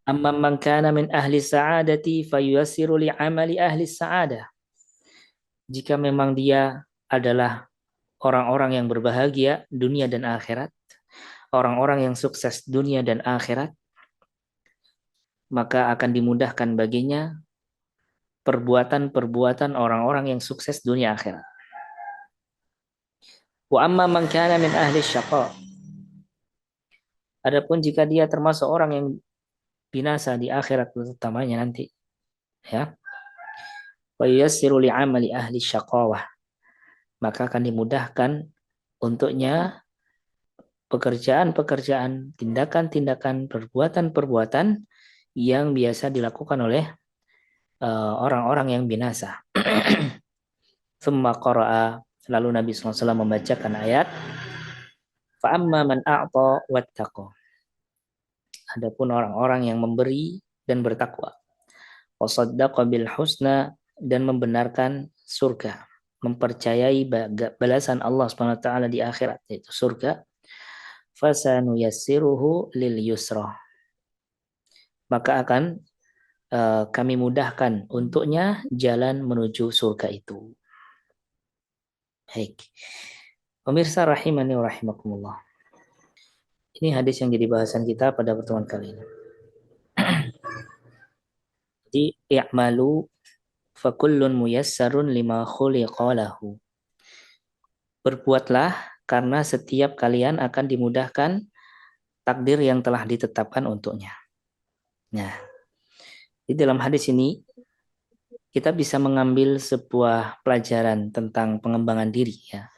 Amma man kana min ahli sa'adati fayuyassiru li'amali ahli sa'adah. Jika memang dia adalah orang-orang yang berbahagia dunia dan akhirat, orang-orang yang sukses dunia dan akhirat, maka akan dimudahkan baginya perbuatan-perbuatan orang-orang yang sukses dunia akhirat. Wa amma man kana min ahli syaqa. Adapun jika dia termasuk orang yang binasa di akhirat utamanya nanti, ya. Wa yassiru li'amali ahli syaqawah. Maka akan dimudahkan untuknya pekerjaan-pekerjaan, tindakan-tindakan, perbuatan-perbuatan yang biasa dilakukan oleh orang-orang yang binasa. Tsumma qara'a, lalu Nabi SAW membacakan ayat fa'amma man a'ta wattaqa. Adapun orang-orang yang memberi dan bertakwa, wasaddaqa bil husna, dan membenarkan surga, mempercayai balasan Allah SWT di akhirat, yaitu surga, fasanuyassiruhu lil yusra, maka akan kami mudahkan untuknya jalan menuju surga itu. Baik. Pemirsa rahimani wa rahimakumullah. Ini hadis yang jadi bahasan kita pada pertemuan kali ini. Jadi, i'malu fakullun muyassarun lima khuliqa lahu. Berbuatlah karena setiap kalian akan dimudahkan takdir yang telah ditetapkan untuknya. Nah, di dalam hadis ini kita bisa mengambil sebuah pelajaran tentang pengembangan diri, ya,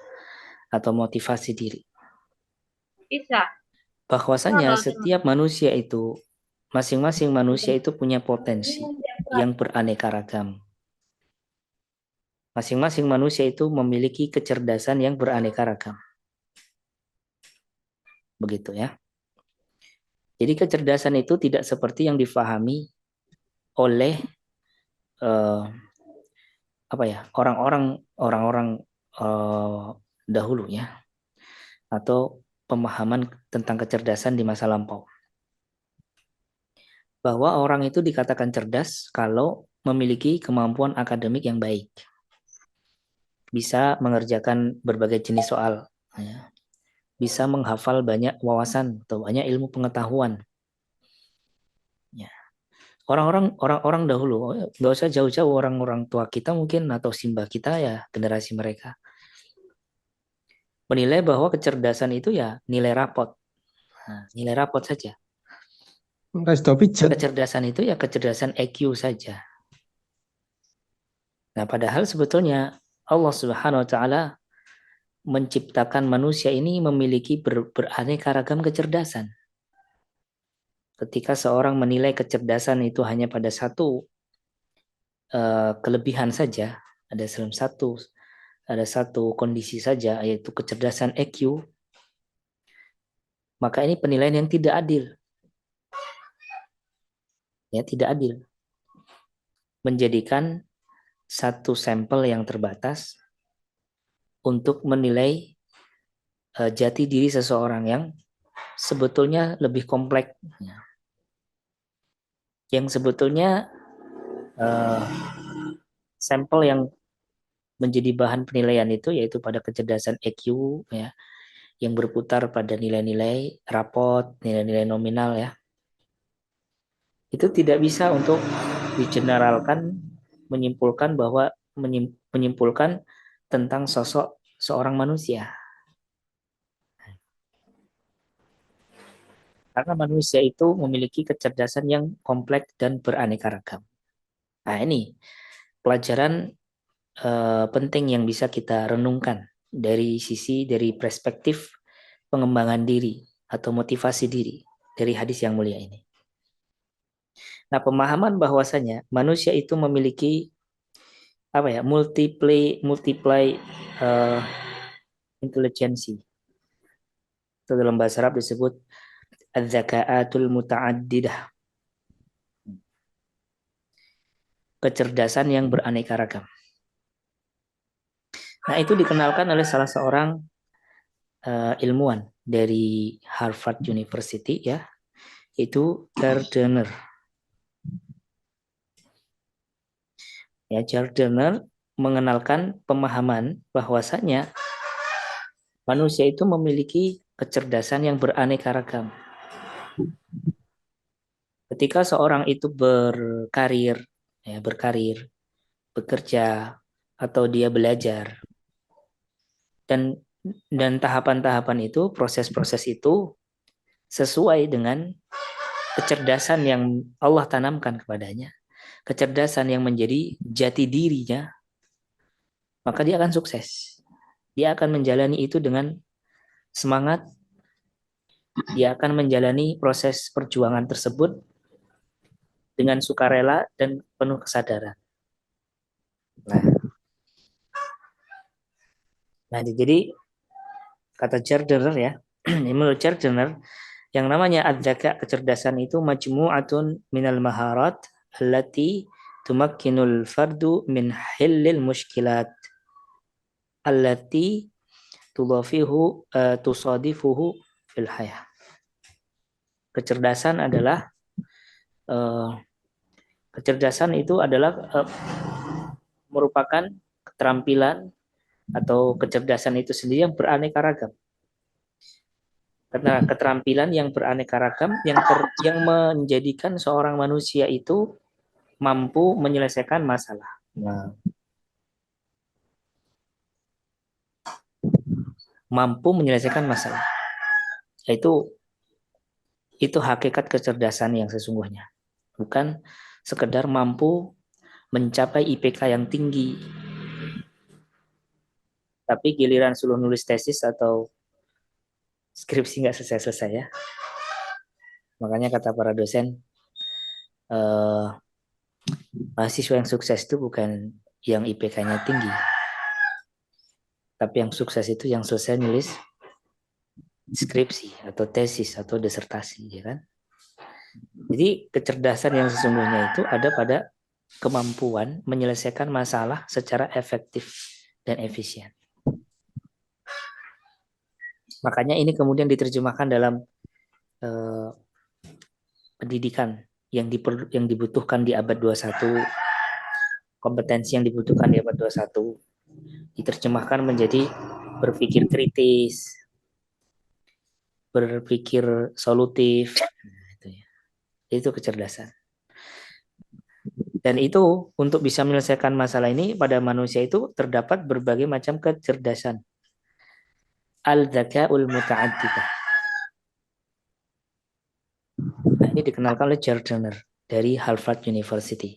atau motivasi diri. Bisa. Bahwasanya setiap manusia itu, masing-masing manusia itu punya potensi yang beraneka ragam. Masing-masing manusia itu memiliki kecerdasan yang beraneka ragam. Begitu ya. Jadi kecerdasan itu tidak seperti yang difahami oleh orang-orang dahulu ya, atau pemahaman tentang kecerdasan di masa lampau. Bahwa orang itu dikatakan cerdas kalau memiliki kemampuan akademik yang baik. Bisa mengerjakan berbagai jenis soal, ya. Bisa menghafal banyak wawasan atau banyak ilmu pengetahuan. Ya. Orang-orang dahulu, nggak usah jauh-jauh, orang-orang tua kita mungkin atau simbah kita ya, generasi mereka menilai bahwa kecerdasan itu ya nilai rapot. Nah, nilai rapot saja. Kecerdasan itu ya kecerdasan EQ saja. Nah, padahal sebetulnya Allah Subhanahu wa taala menciptakan manusia ini memiliki beraneka ragam kecerdasan. Ketika seorang menilai kecerdasan itu hanya pada satu kelebihan saja, ada satu kondisi saja, yaitu kecerdasan EQ, maka ini penilaian yang tidak adil. Ya, tidak adil. Menjadikan satu sampel yang terbatas untuk menilai jati diri seseorang yang sebetulnya lebih kompleks. Yang sebetulnya sampel yang menjadi bahan penilaian itu yaitu pada kecerdasan EQ, ya, yang berputar pada nilai-nilai rapot, nilai-nilai nominal, ya. Itu tidak bisa untuk digeneralkan, menyimpulkan tentang sosok seorang manusia. Karena manusia itu memiliki kecerdasan yang kompleks dan beraneka ragam. Nah, ini pelajaran penting yang bisa kita renungkan dari perspektif pengembangan diri atau motivasi diri dari hadis yang mulia ini. Nah, pemahaman bahwasanya manusia itu memiliki multiply intelijensi. Itu dalam bahasa Arab disebut az-zakaatul muta'addidah. Kecerdasan yang beraneka ragam. Nah, itu dikenalkan oleh salah seorang ilmuwan dari Harvard University, ya, itu Gardner. Ya, Gardner mengenalkan pemahaman bahwasanya manusia itu memiliki kecerdasan yang beraneka ragam. Ketika seorang itu berkarir, bekerja, atau dia belajar, dan tahapan-tahapan itu, proses-proses itu sesuai dengan kecerdasan yang Allah tanamkan kepadanya, kecerdasan yang menjadi jati dirinya, maka dia akan sukses. Dia akan menjalani itu dengan semangat, dia akan menjalani proses perjuangan tersebut dengan sukarela dan penuh kesadaran. Nah, jadi kata Gardner ya, menurut Gardner, yang namanya adzaka, kecerdasan itu majmu'atun minal maharat allati tumakkinul fardu min hillil mushkilat allati tusadifuhu fil hayah. Kecerdasan adalah kecerdasan itu adalah merupakan keterampilan atau kecerdasan itu sendiri yang beraneka ragam. Karena keterampilan yang beraneka ragam yang menjadikan seorang manusia itu mampu menyelesaikan masalah. Nah, mampu menyelesaikan masalah. Itu hakikat kecerdasan yang sesungguhnya. Bukan sekedar mampu mencapai IPK yang tinggi, tapi giliran suruh nulis tesis atau skripsi nggak selesai-selesai ya. Makanya kata para dosen, mahasiswa yang sukses itu bukan yang IPK-nya tinggi, tapi yang sukses itu yang selesai nulis skripsi atau tesis atau disertasi, ya kan? Jadi kecerdasan yang sesungguhnya itu ada pada kemampuan menyelesaikan masalah secara efektif dan efisien. Makanya ini kemudian diterjemahkan dalam pendidikan yang dibutuhkan di abad 21, kompetensi yang dibutuhkan di abad 21, diterjemahkan menjadi berpikir kritis, berpikir solutif, itu kecerdasan. Dan itu untuk bisa menyelesaikan masalah ini pada manusia itu terdapat berbagai macam kecerdasan. Al-dzaka'ul muta'addidah. Nah, ini dikenalkan oleh Gardner dari Harvard University.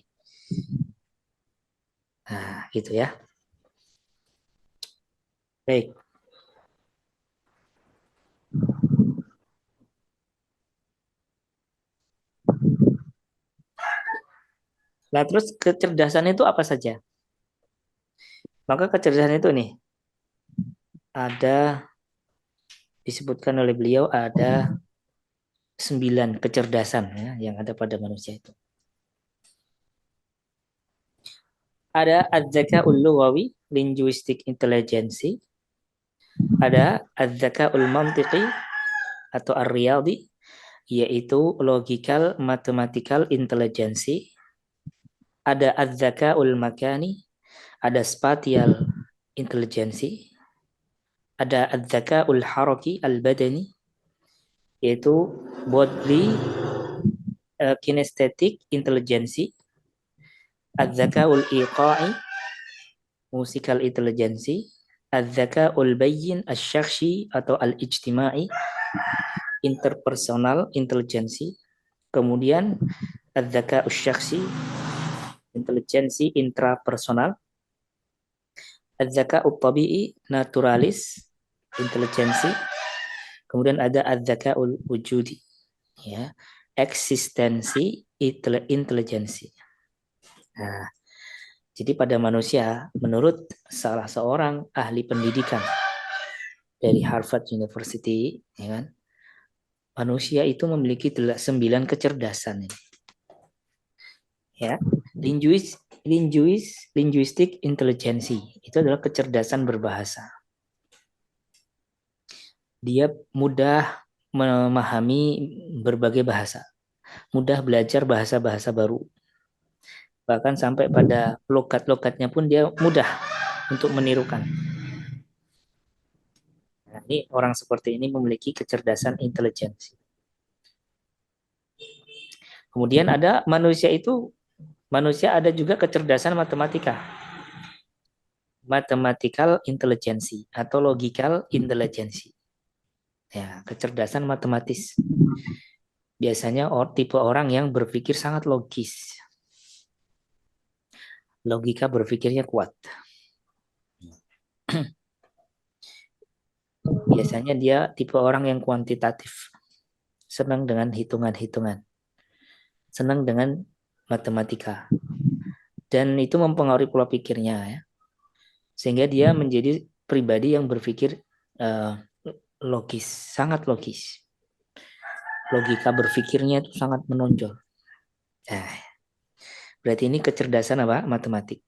Nah, gitu ya. Baik. Nah, terus kecerdasan itu apa saja? Maka kecerdasan itu nih, ada disebutkan oleh beliau ada 9 kecerdasan ya, yang ada pada manusia itu. Ada az-zaka'ul lughawi, linguistic intelligence. Ada az-zaka'ul mantiqi atau ar-riyadi, yaitu logical mathematical intelligence. Ada az-zaka'ul makani, ada spatial intelligence. Ada az-zaka'ul haraki al-badani, yaitu bodily kinesthetic intelligence. Az-zaka'ul iqa'i, musical intelligence. Az-zaka'ul bayyin asy-syakhsi atau al-ijtima'i, interpersonal intelligence. Kemudian az-zaka'ul syakhsi, intelijensi intrapersonal. Az-zaka'ul tabi'i, naturalis intelijensi. Kemudian ada az-zaka'ul wujudi, ya, eksistensi intelijensi. Nah, jadi pada manusia, menurut salah seorang ahli pendidikan dari Harvard University, ya kan, manusia itu memiliki 9 kecerdasan ini. Ya, linguistic intelligence itu adalah kecerdasan berbahasa. Dia mudah memahami berbagai bahasa, mudah belajar bahasa-bahasa baru. Bahkan sampai pada logat-logatnya pun dia mudah untuk menirukan. Nah, ini orang seperti ini memiliki kecerdasan intelijensi. Kemudian ada manusia ada juga kecerdasan matematika. Mathematical intelligence atau logical intelligence. Ya, kecerdasan matematis. Biasanya tipe orang yang berpikir sangat logis. Logika berpikirnya kuat. Biasanya dia tipe orang yang kuantitatif. Senang dengan hitungan-hitungan. Senang dengan matematika. Dan itu mempengaruhi pola pikirnya ya. Sehingga dia menjadi pribadi yang berpikir logis, sangat logis. Logika berpikirnya itu sangat menonjol. Berarti ini kecerdasan apa? Matematik.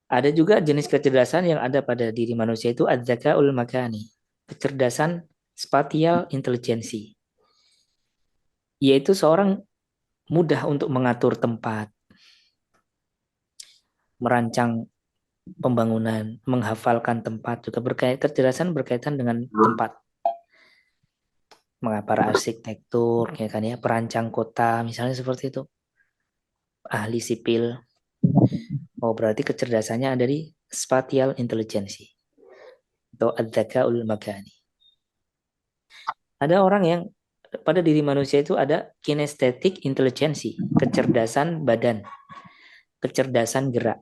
Ada juga jenis kecerdasan yang ada pada diri manusia itu adzakaul makani. Kecerdasan spatial intelijensi. Yaitu seorang mudah untuk mengatur tempat, merancang pembangunan, menghafalkan tempat, juga kecerdasan berkaitan dengan tempat. Mengapa arsitektur, ya kan ya, perancang kota, misalnya seperti itu. Ahli sipil. Oh, berarti kecerdasannya ada di spatial intelligence atau adzakaul makani. Ada orang yang pada diri manusia itu ada kinestetik intelijensi, kecerdasan badan, kecerdasan gerak.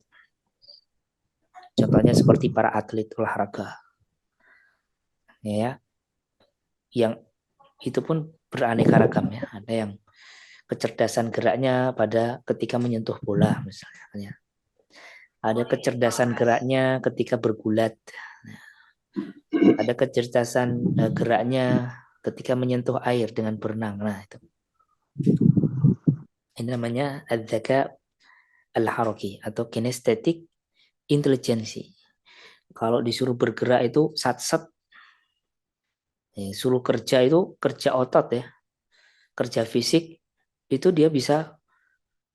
Contohnya seperti para atlet olahraga. Ya, yang itu pun beraneka ragam ya. Ada yang kecerdasan geraknya pada ketika menyentuh bola misalnya. Ada kecerdasan geraknya ketika bergulat. Ada kecerdasan geraknya ketika menyentuh air dengan berenang. Nah, itu. Ini namanya adzaka al-haraki atau kinestetik intelijensi. Kalau disuruh bergerak itu sat-sat. Suruh kerja itu kerja otot ya. Kerja fisik itu dia bisa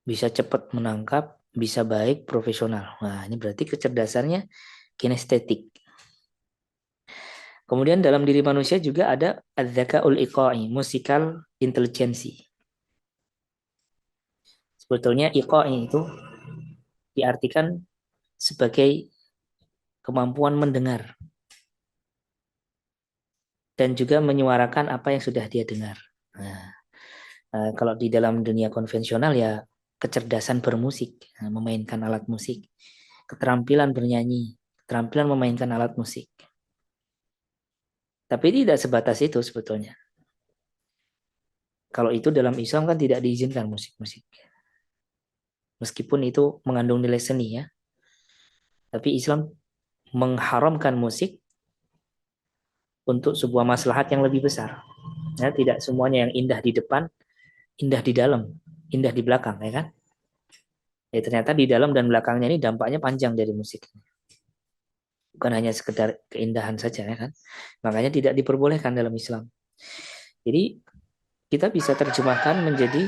cepat menangkap, bisa baik, profesional. Nah, ini berarti kecerdasannya kinestetik. Kemudian dalam diri manusia juga ada adzakaul iqa'i, musikal intelijensi. Sebetulnya iqa'i itu diartikan sebagai kemampuan mendengar dan juga menyuarakan apa yang sudah dia dengar. Nah, kalau di dalam dunia konvensional ya kecerdasan bermusik, memainkan alat musik, keterampilan bernyanyi, keterampilan memainkan alat musik. Tapi tidak sebatas itu sebetulnya. Kalau itu dalam Islam kan tidak diizinkan musik-musik. Meskipun itu mengandung nilai seni ya. Tapi Islam mengharamkan musik untuk sebuah maslahat yang lebih besar. Ya, tidak semuanya yang indah di depan, indah di dalam, indah di belakang, ya kan? Ya, ternyata di dalam dan belakangnya ini dampaknya panjang dari musik. Bukan hanya sekedar keindahan saja, ya kan? Makanya tidak diperbolehkan dalam Islam. Jadi kita bisa terjemahkan menjadi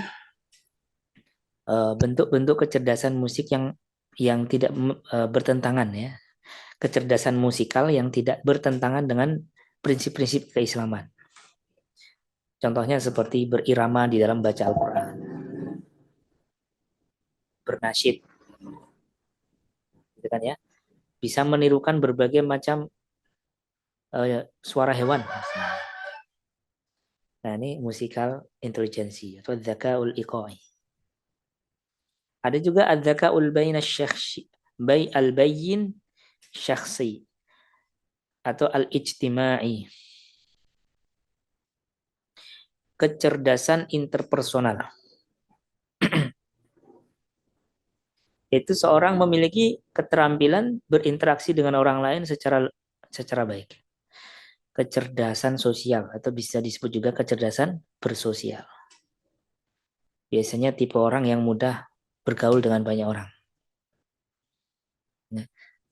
bentuk-bentuk kecerdasan musik yang tidak bertentangan ya. Kecerdasan musikal yang tidak bertentangan dengan prinsip-prinsip keislaman. Contohnya seperti berirama di dalam baca Al-Quran, bernasyid, gitu kan ya. Bisa menirukan berbagai macam suara hewan. Nah ini musikal intelijensi atau dzakaul iqai. Ada juga adzakaul baina syakhsi, al-bayyin syakhsi atau al-ijtimai. Kecerdasan interpersonal. Itu seorang memiliki keterampilan berinteraksi dengan orang lain secara baik. Kecerdasan sosial atau bisa disebut juga kecerdasan bersosial. Biasanya tipe orang yang mudah bergaul dengan banyak orang.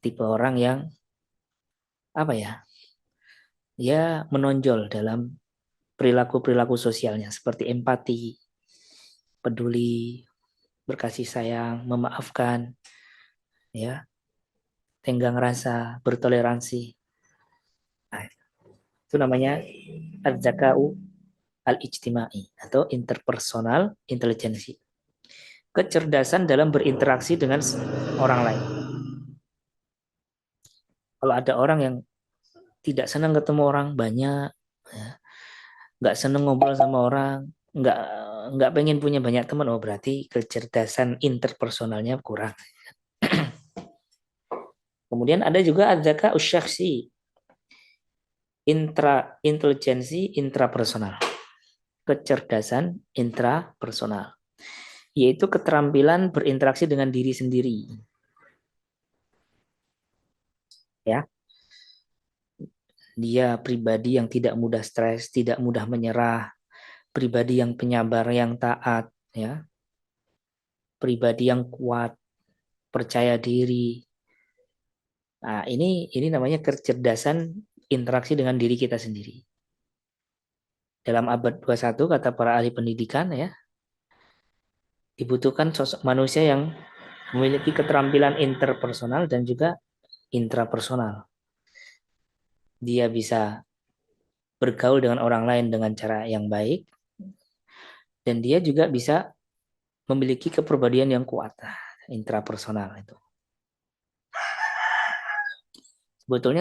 Tipe orang yang apa ya? Ya menonjol dalam perilaku-perilaku sosialnya seperti empati, peduli, berkasih sayang, memaafkan, ya, tenggang rasa, bertoleransi. Nah, itu namanya az-zakau al-ijtimai atau interpersonal intelligence. Kecerdasan dalam berinteraksi dengan orang lain. Kalau ada orang yang tidak senang ketemu orang banyak, ya, nggak senang ngobrol sama orang, nggak nggak pengen punya banyak teman, oh berarti kecerdasan interpersonalnya kurang. Kemudian ada juga adzaka usyaksi, intelijensi intrapersonal, kecerdasan intrapersonal, yaitu keterampilan berinteraksi dengan diri sendiri. Ya, dia pribadi yang tidak mudah stres, tidak mudah menyerah, pribadi yang penyabar, yang taat, ya, pribadi yang kuat, percaya diri. Nah, ini namanya kecerdasan interaksi dengan diri kita sendiri. Dalam abad 21 kata para ahli pendidikan, ya, dibutuhkan sosok manusia yang memiliki keterampilan interpersonal dan juga intrapersonal. Dia bisa bergaul dengan orang lain dengan cara yang baik, dan dia juga bisa memiliki kepribadian yang kuat, intrapersonal itu. Sebetulnya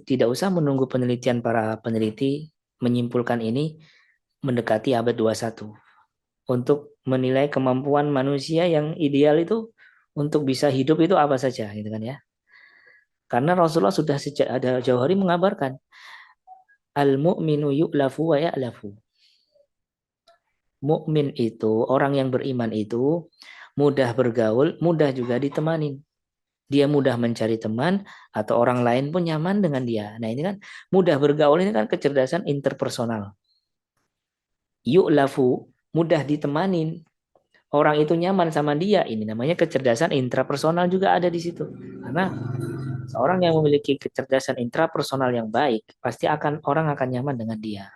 tidak usah menunggu penelitian para peneliti menyimpulkan ini mendekati abad 21 untuk menilai kemampuan manusia yang ideal itu untuk bisa hidup itu apa saja gitu kan ya. Karena Rasulullah sudah sejak ada jauh hari mengabarkan al-mu'minu yu'lafu wa ya'lafu. Mukmin itu, orang yang beriman itu mudah bergaul, mudah juga ditemanin. Dia mudah mencari teman atau orang lain pun nyaman dengan dia. Nah, ini kan mudah bergaul, ini kan kecerdasan interpersonal. Yu'lafu, mudah ditemanin. Orang itu nyaman sama dia, ini namanya kecerdasan intrapersonal juga ada di situ. Karena seorang yang memiliki kecerdasan intrapersonal yang baik, pasti orang akan nyaman dengan dia.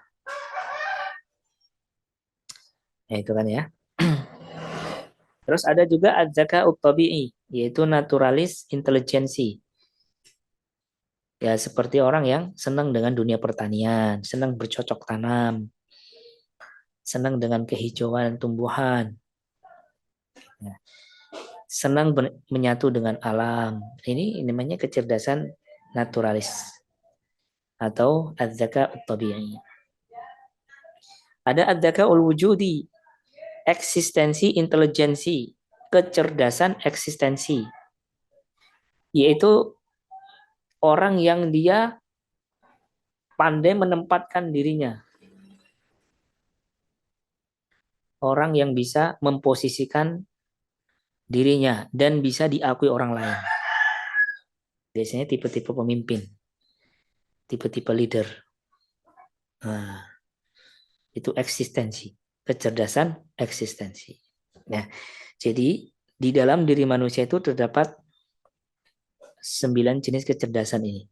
Ya itu kan ya. Terus ada juga az-zaka ut-tabi'i, yaitu naturalis intelijensi. Ya seperti orang yang senang dengan dunia pertanian, senang bercocok tanam, senang dengan kehijauan tumbuhan, ya, senang menyatu dengan alam. Ini namanya kecerdasan naturalis atau az-zaka ut-tabi'i. Ada az-zaka ul-wujudi, eksistensi intelijensi, kecerdasan eksistensi, yaitu orang yang dia pandai menempatkan dirinya. Orang yang bisa memposisikan dirinya dan bisa diakui orang lain. Biasanya tipe-tipe pemimpin, tipe-tipe leader. Nah, itu eksistensi, kecerdasan eksistensi. Nah, jadi di dalam diri manusia itu terdapat 9 jenis kecerdasan ini.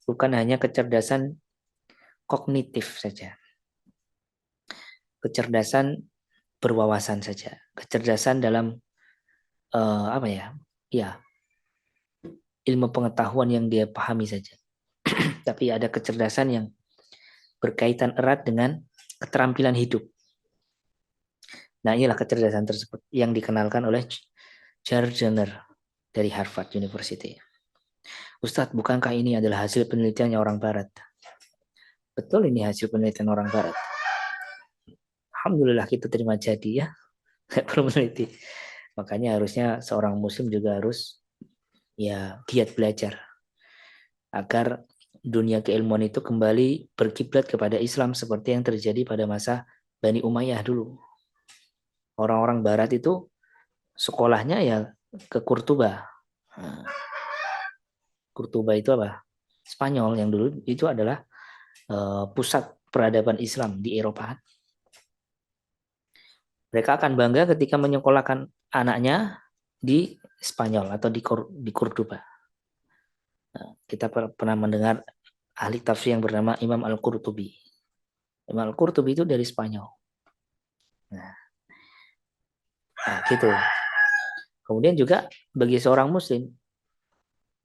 Bukan hanya kecerdasan kognitif saja. Kecerdasan berwawasan saja. Kecerdasan dalam apa ya? Ya, ilmu pengetahuan yang dia pahami saja. Tapi ada kecerdasan yang berkaitan erat dengan keterampilan hidup. Nah, inilah kecerdasan tersebut yang dikenalkan oleh Gardner dari Harvard University. Ustadz, bukankah ini adalah hasil penelitiannya orang Barat? Betul, ini hasil penelitian orang Barat. Alhamdulillah kita terima jadi ya. Nggak perlu meneliti. Makanya harusnya seorang muslim juga harus ya giat belajar agar dunia keilmuan itu kembali berkiblat kepada Islam seperti yang terjadi pada masa Bani Umayyah dulu. Orang-orang Barat itu sekolahnya ya ke Kurtuba. Nah, Kurtuba itu apa? Spanyol yang dulu itu adalah pusat peradaban Islam di Eropa. Mereka akan bangga ketika menyekolahkan anaknya di Spanyol atau di Kurtuba. Nah, kita pernah mendengar ahli tafsir yang bernama Imam Al-Qurtubi. Imam Al-Qurtubi itu dari Spanyol. Nah, Nah, gitu. Kemudian juga bagi seorang muslim,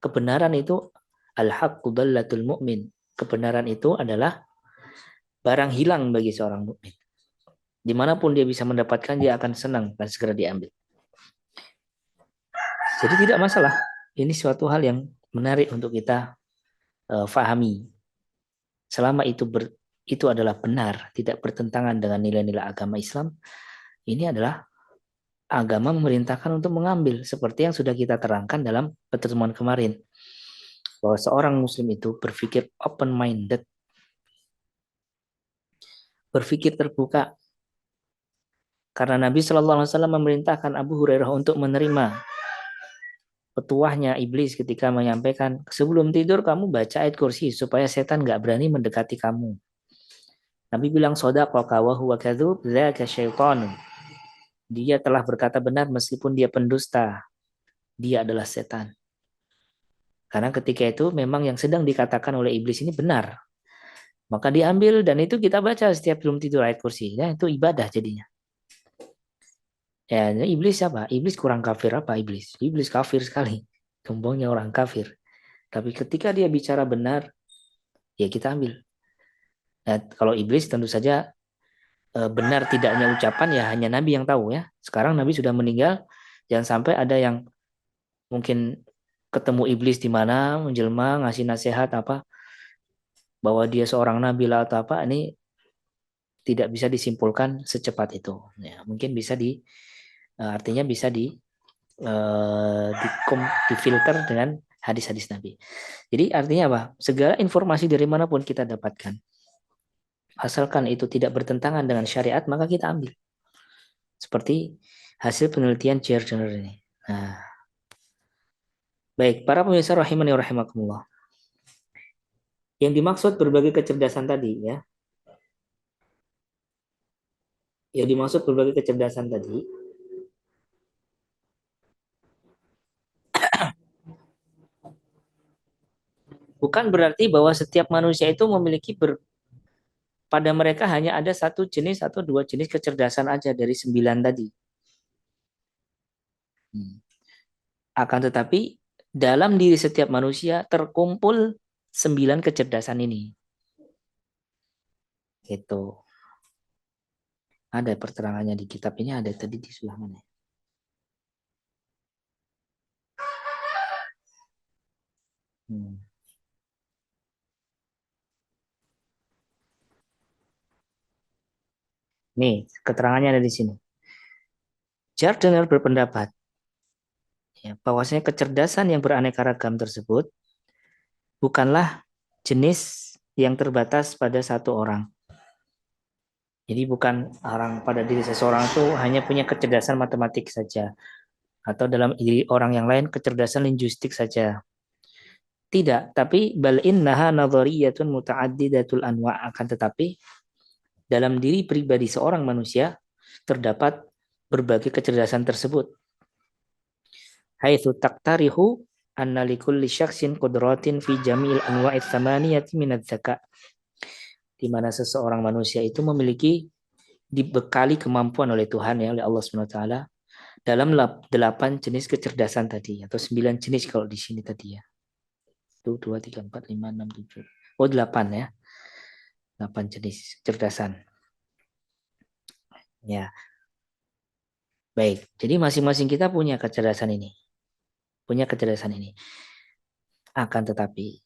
kebenaran itu al-haqqu dallatul mu'min. Kebenaran itu adalah barang hilang bagi seorang mukmin. Dimanapun dia bisa mendapatkan, dia akan senang dan segera diambil. Jadi tidak masalah. Ini suatu hal yang menarik untuk kita fahami. Selama itu adalah benar, tidak bertentangan dengan nilai-nilai agama Islam, ini adalah agama memerintahkan untuk mengambil, seperti yang sudah kita terangkan dalam pertemuan kemarin, bahwa seorang muslim itu berpikir open-minded, berpikir terbuka, karena Nabi Shallallahu Alaihi Wasallam memerintahkan Abu Hurairah untuk menerima petuahnya iblis ketika menyampaikan, sebelum tidur kamu baca ayat kursi supaya setan nggak berani mendekati kamu. Nabi bilang, sodaqaka wa huwa kadzub dzaka syaitan. Dia telah berkata benar meskipun dia pendusta. Dia adalah setan. Karena ketika itu memang yang sedang dikatakan oleh iblis ini benar. Maka diambil dan itu kita baca setiap sebelum tidur ayat kursi. Ya, itu ibadah jadinya. Ya, iblis apa? Iblis kurang kafir apa iblis? Iblis kafir sekali. Gembongnya orang kafir. Tapi ketika dia bicara benar, ya kita ambil. Nah, kalau iblis tentu saja benar tidaknya ucapan ya hanya Nabi yang tahu ya. Sekarang Nabi sudah meninggal, jangan sampai ada yang mungkin ketemu iblis di mana menjelma ngasih nasihat apa bahwa dia seorang nabi lah atau apa, ini tidak bisa disimpulkan secepat itu. Ya, mungkin bisa artinya bisa difilter dengan hadis-hadis Nabi. Jadi artinya apa? Segala informasi dari manapun kita dapatkan, asalkan itu tidak bertentangan dengan syariat, maka kita ambil. Seperti hasil penelitian Gardner ini. Nah, baik, para pemirsa rahimani wa rahimakumullah. Yang dimaksud berbagai kecerdasan tadi ya. Yang dimaksud berbagai kecerdasan tadi bukan berarti bahwa setiap manusia itu memiliki pada mereka hanya ada satu jenis atau dua jenis kecerdasan aja dari 9 tadi. Akan tetapi dalam diri setiap manusia terkumpul 9 kecerdasan ini. Itu. Ada perterangannya di kitab ini, ada tadi di sebelah mana? Nih, keterangannya ada di sini. Gardner berpendapat ya, bahwasanya kecerdasan yang beraneka ragam tersebut bukanlah jenis yang terbatas pada satu orang. Jadi bukan orang pada diri seseorang itu hanya punya kecerdasan matematik saja. Atau dalam diri orang yang lain kecerdasan linguistik saja. Tidak, tapi bal innaha nadhariyatun muta'addidatul anwa', akan tetapi dalam diri pribadi seorang manusia terdapat berbagai kecerdasan tersebut. Haitsu taqtarihu anna likulli syakhsin qudratin fi jami'il anwa'it tsamaniyati minadz dzaka. Di mana seseorang manusia itu memiliki dibekali kemampuan oleh Tuhan ya, oleh Allah Subhanahu wa taala dalam 8 jenis kecerdasan tadi atau 9 jenis kalau di sini tadi ya. 1 2 3 4 5 6 7. Oh, 8 ya. 8 jenis kecerdasan. Ya. Baik. Jadi masing-masing kita punya kecerdasan ini. Punya kecerdasan ini. Akan tetapi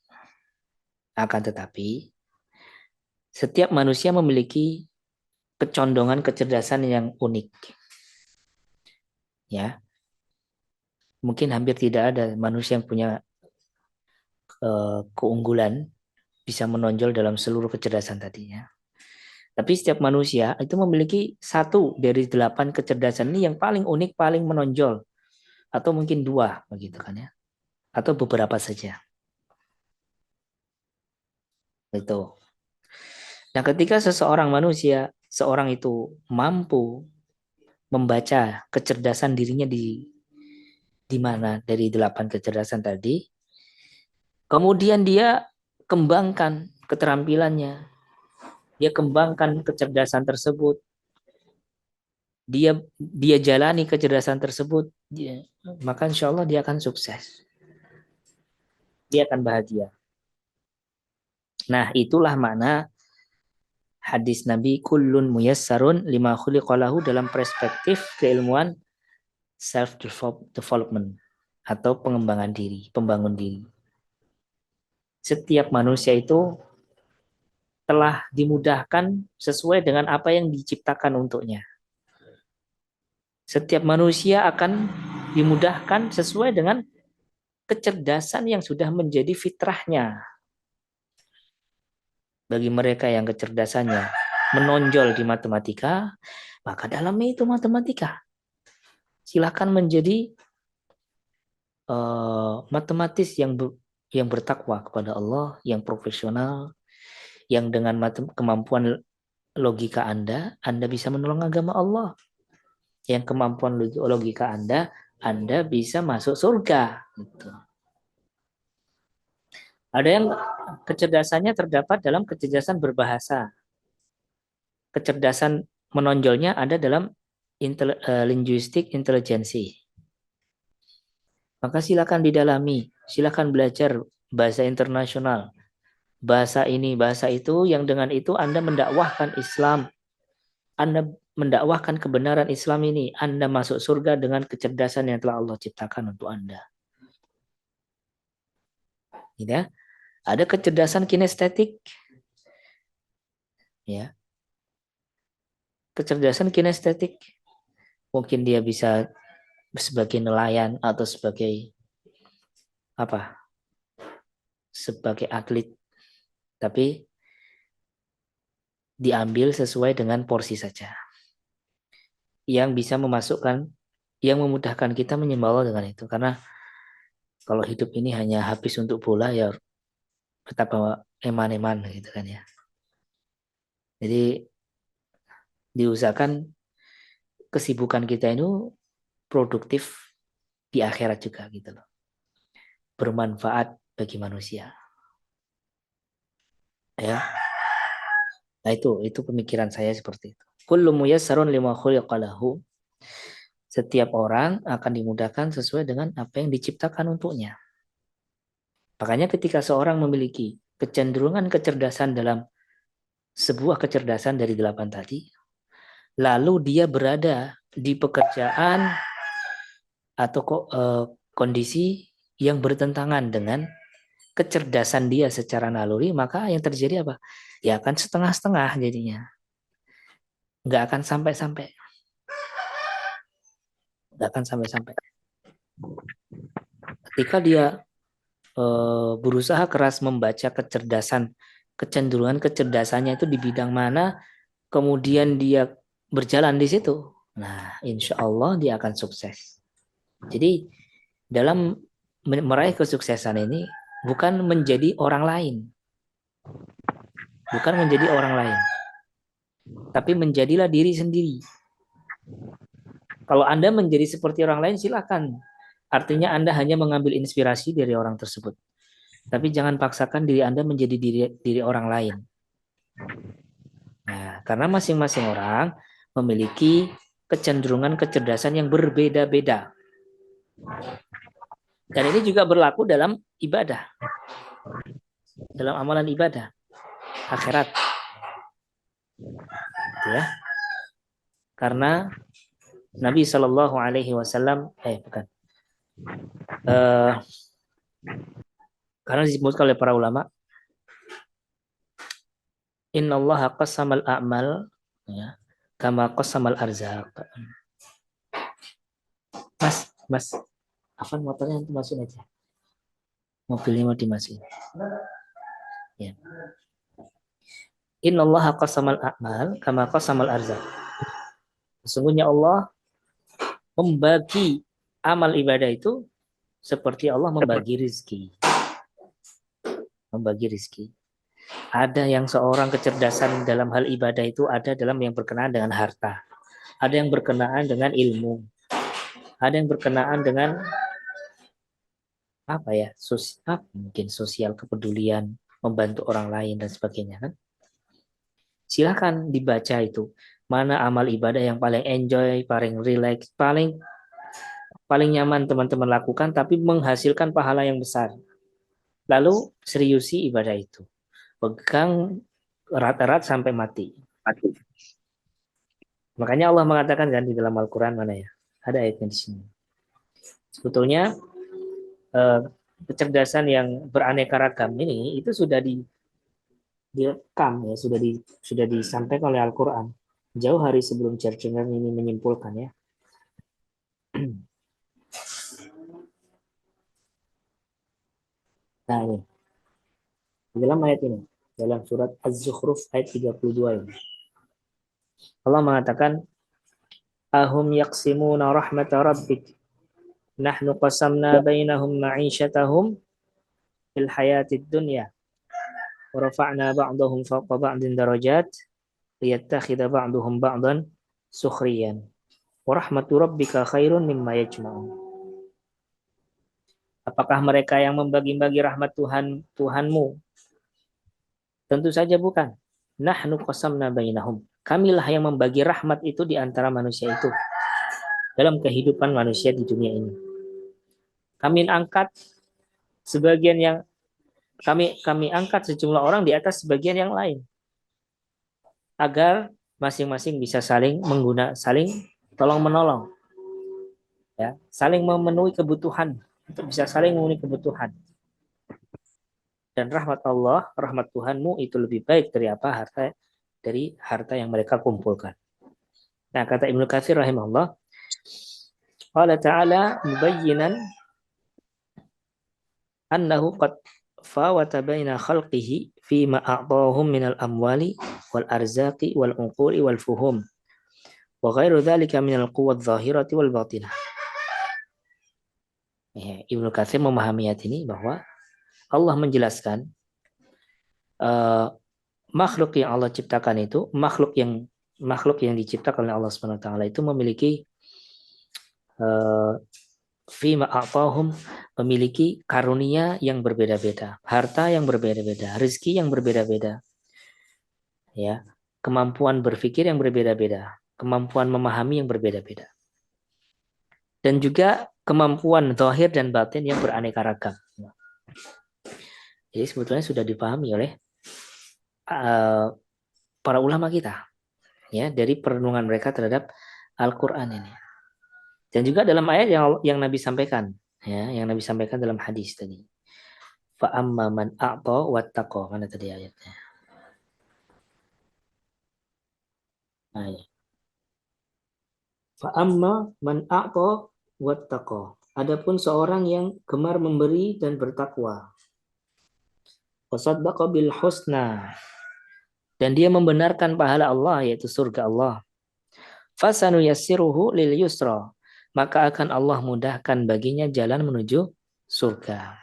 setiap manusia memiliki kecondongan kecerdasan yang unik. Ya. Mungkin hampir tidak ada manusia yang punya keunggulan bisa menonjol dalam seluruh kecerdasan tadinya. Tapi setiap manusia itu memiliki satu dari 8 kecerdasan ini yang paling unik, paling menonjol. Atau mungkin 2, begitu kan ya. Atau beberapa saja. Itu. Nah, ketika seseorang manusia, seorang itu mampu membaca kecerdasan dirinya di mana dari 8 kecerdasan tadi, kemudian dia kembangkan keterampilannya, dia kembangkan kecerdasan tersebut, dia jalani kecerdasan tersebut, maka insya Allah dia akan sukses. Dia akan bahagia. Nah, itulah makna hadis Nabi kullun muyassarun lima khuliqalahu dalam perspektif keilmuan self development atau pengembangan diri, pembangun diri. Setiap manusia itu telah dimudahkan sesuai dengan apa yang diciptakan untuknya. Setiap manusia akan dimudahkan sesuai dengan kecerdasan yang sudah menjadi fitrahnya. Bagi mereka yang kecerdasannya menonjol di matematika, maka dalamnya itu matematika. Silakan menjadi matematis yang bertakwa kepada Allah, yang profesional, yang dengan kemampuan logika Anda bisa menolong agama Allah. Yang kemampuan logika Anda bisa masuk surga. Gitu. Ada yang kecerdasannya terdapat dalam kecerdasan berbahasa. Kecerdasan menonjolnya ada dalam linguistik intelijensi. Maka silakan didalami, silakan belajar bahasa internasional, bahasa ini, bahasa itu, yang dengan itu Anda mendakwahkan Islam, Anda mendakwahkan kebenaran Islam ini, Anda masuk surga dengan kecerdasan yang telah Allah ciptakan untuk Anda. Ya, ada kecerdasan kinestetik, ya, kecerdasan kinestetik, mungkin dia bisa sebagai nelayan atau sebagai apa, sebagai atlet, tapi diambil sesuai dengan porsi saja. Yang bisa memasukkan, yang memudahkan kita menyembah Allah dengan itu. Karena kalau hidup ini hanya habis untuk bola, ya betapa eman-eman gitu kan ya. Jadi diusahakan kesibukan kita itu produktif di akhirat juga gitu loh. Bermanfaat bagi manusia. Ya. Nah itu pemikiran saya seperti itu. Kullu muyassarun lima khuliqalahu. Setiap orang akan dimudahkan sesuai dengan apa yang diciptakan untuknya. Makanya ketika seorang memiliki kecenderungan kecerdasan dalam sebuah kecerdasan dari 8 tadi, lalu dia berada di pekerjaan atau kondisi yang bertentangan dengan kecerdasan dia secara naluri, maka yang terjadi apa? Ya akan setengah-setengah jadinya. Nggak akan sampai-sampai. Nggak akan sampai-sampai. Ketika dia berusaha keras membaca kecerdasan, kecenderungan kecerdasannya itu di bidang mana, kemudian dia berjalan di situ, nah insya Allah dia akan sukses. Jadi dalam meraih kesuksesan ini bukan menjadi orang lain, bukan menjadi orang lain, tapi menjadilah diri sendiri. Kalau Anda menjadi seperti orang lain silakan, artinya Anda hanya mengambil inspirasi dari orang tersebut. Tapi jangan paksakan diri Anda menjadi diri orang lain. Nah, karena masing-masing orang memiliki kecenderungan kecerdasan yang berbeda-beda. Dan ini juga berlaku dalam ibadah. Dalam amalan ibadah. Akhirat. Ya. Karena Nabi Shallallahu Alaihi Wasallam, bukan. Karena disebutkan oleh para ulama, Inna Allah qasamal a'mal, ya, kama qasamal arzaq. Mas, apa motornya itu masukin aja. Mobilnya mau dimasukin. Ya. Inna Allah qasamal a'mal kama qasamal arzaq. Sesungguhnya Allah membagi amal ibadah itu seperti Allah membagi rezeki. Membagi rezeki. Ada yang seorang kecerdasan dalam hal ibadah itu ada dalam yang berkenaan dengan harta. Ada yang berkenaan dengan ilmu. Ada yang berkenaan dengan apa ya? Mungkin sosial, kepedulian, membantu orang lain dan sebagainya kan. Silakan dibaca itu. mana amal ibadah yang paling enjoy, paling relax, paling paling nyaman teman-teman lakukan, tapi menghasilkan pahala yang besar. Lalu seriusi ibadah itu. Pegang erat-erat sampai mati. Makanya Allah mengatakan kan di dalam Al-Quran mana ya? Ada ayatnya di sini. Sebetulnya kecerdasan yang beraneka ragam ini itu sudah direkam ya, sudah disampaikan oleh Al-Quran. Jauh hari sebelum Churchill ini menyimpulkan ya. Nah ini, di dalam ayat ini, dalam surat Az-Zukhruf ayat 32 ini. Allah mengatakan, Ahum yaqsimuna rahmata rabbik. Nahnu qasamna bainahum ma'isyatahum fil hayatid dunya. Wa rafa'na ba'dahum fawqa ba'din darajat liyattakhidha ba'duhum ba'dan sukhriyan. Wa rahmatu rabbika khairun mimma yajma'un. Apakah mereka yang membagi-bagi rahmat Tuhanmu? Tentu saja bukan. Nahnu qasamna bainahum. Kamilah yang membagi rahmat itu di antara manusia itu dalam kehidupan manusia di dunia ini. Kami angkat sebagian yang kami angkat sejumlah orang di atas sebagian yang lain agar masing-masing bisa saling tolong menolong, ya, saling memenuhi kebutuhan, untuk bisa saling memenuhi kebutuhan. Dan rahmat Allah, rahmat Tuhanmu itu lebih baik dari harta yang mereka kumpulkan. Nah, kata Ibnu Katsir rahimahullah, qala ta'ala mubayyinan annahu qad fawata baina khalqihi fima a'tahum minal amwali wal arzaqi wal unquli wal fuhum wa ghairu dzalika minal quwwat dzahirati wal batinah. Ibnu Katsir memahami ayat ini bahwa Allah menjelaskan makhluk yang Allah ciptakan itu, makhluk yang diciptakan oleh Allah Subhanahu wa taala itu memiliki fima a'tahum, memiliki karunia yang berbeda-beda, harta yang berbeda-beda, rezeki yang berbeda-beda. Ya, kemampuan berpikir yang berbeda-beda, kemampuan memahami yang berbeda-beda. Dan juga kemampuan zahir dan batin yang beraneka ragam. Jadi sebetulnya sudah dipahami oleh para ulama kita, ya, dari perenungan mereka terhadap Al-Quran ini. Dan juga dalam ayat yang Nabi sampaikan, ya, yang Nabi sampaikan dalam hadis tadi. Fa amma man a'ta wattaqa, mana tadi ayatnya? Nah, ya. Fa amma man a'ta wattaqa. Adapun seorang yang gemar memberi dan bertakwa. Wasaddaqa bil husna. Dan dia membenarkan pahala Allah, yaitu surga Allah. Fasanu yassiruhu lil yusra. Maka akan Allah mudahkan baginya jalan menuju surga.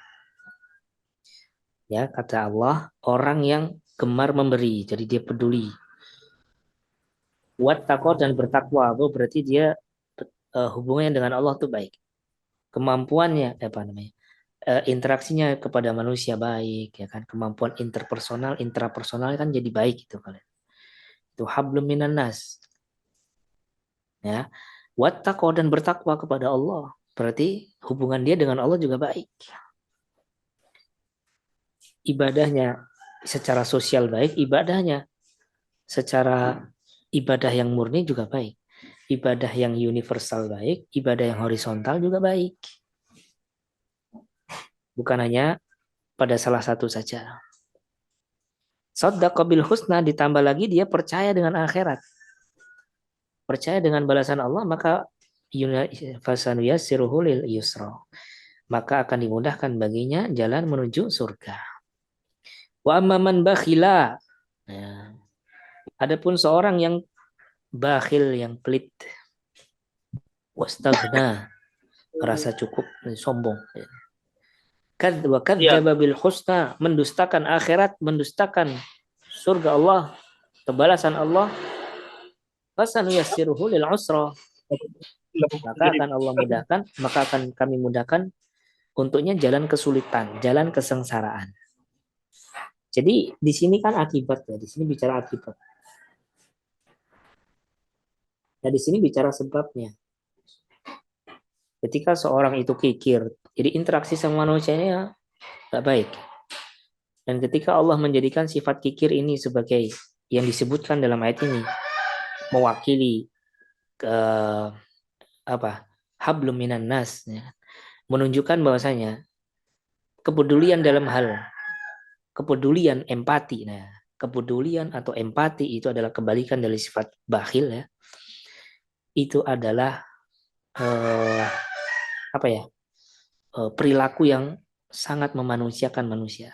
Ya, kata Allah, orang yang gemar memberi, jadi dia peduli. Wattaqo dan bertakwa, itu berarti dia hubungannya dengan Allah itu baik. Kemampuannya interaksinya kepada manusia baik, ya kan, kemampuan intrapersonal kan jadi baik itu kalian. Itu hablum minan nas. Ya. Wattaqo dan bertakwa kepada Allah, berarti hubungan dia dengan Allah juga baik. Ibadahnya secara sosial baik, ibadahnya secara ibadah yang murni juga baik. Ibadah yang universal baik, ibadah yang horizontal juga baik. Bukan hanya pada salah satu saja. Shaddaqa bil husna, ditambah lagi dia percaya dengan akhirat. Percaya dengan balasan Allah, maka fasanuyassiruhu lil yusra. Maka akan dimudahkan baginya jalan menuju surga. Wa amma man bakhila. Nah, adapun seorang yang bakhil, yang pelit, wastaghna, merasa cukup, sombong. Kadzdzaba bil husna, mendustakan akhirat, mendustakan surga Allah, kebalasan Allah. Fasanuyassiruhu lil usra. Maka akan Allah mudahkan, maka akan kami mudahkan untuknya jalan kesulitan, jalan kesengsaraan. Jadi di sini kan akibat ya, di sini bicara akibat. Nah, di sini bicara sebabnya. Ketika seorang itu kikir, jadi interaksi sama manusianya nggak baik. Dan ketika Allah menjadikan sifat kikir ini sebagai yang disebutkan dalam ayat ini, mewakili ke apa? Hablum minan nas, ya. Menunjukkan bahwasanya kepedulian dalam hal kepedulian empati. Nah, kepedulian atau empati itu adalah kebalikan dari sifat bakhil ya. Itu adalah eh, apa ya? Perilaku yang sangat memanusiakan manusia.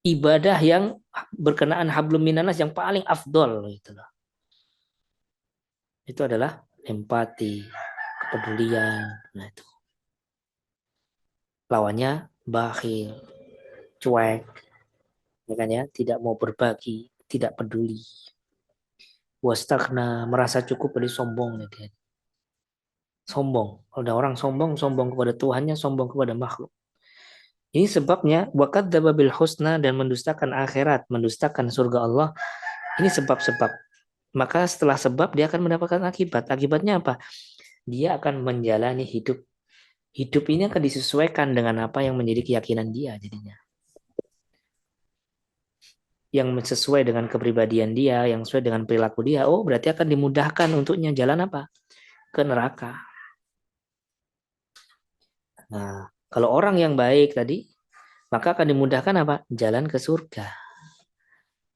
Ibadah yang berkenaan hablum minanas yang paling afdol gitu loh. Itu adalah empati, kepedulian. Nah, itu. Lawannya bakhil, cuek, ya kan ya, tidak mau berbagi, tidak peduli. Wastaghna, merasa cukup dari sombong ya dia. Sombong. Kalau ada orang sombong, sombong kepada Tuhannya, sombong kepada makhluk. Ini sebabnya wakadzdzaba bil husna dan mendustakan akhirat, mendustakan surga Allah. Ini sebab-sebab. Maka setelah sebab dia akan mendapatkan akibat. Akibatnya apa? Dia akan menjalani hidup. Hidup ini akan disesuaikan dengan apa yang menjadi keyakinan dia jadinya. Yang sesuai dengan kepribadian dia, yang sesuai dengan perilaku dia. Oh, berarti akan dimudahkan untuknya jalan apa? Ke neraka. Nah, kalau orang yang baik tadi, maka akan dimudahkan apa? Jalan ke surga.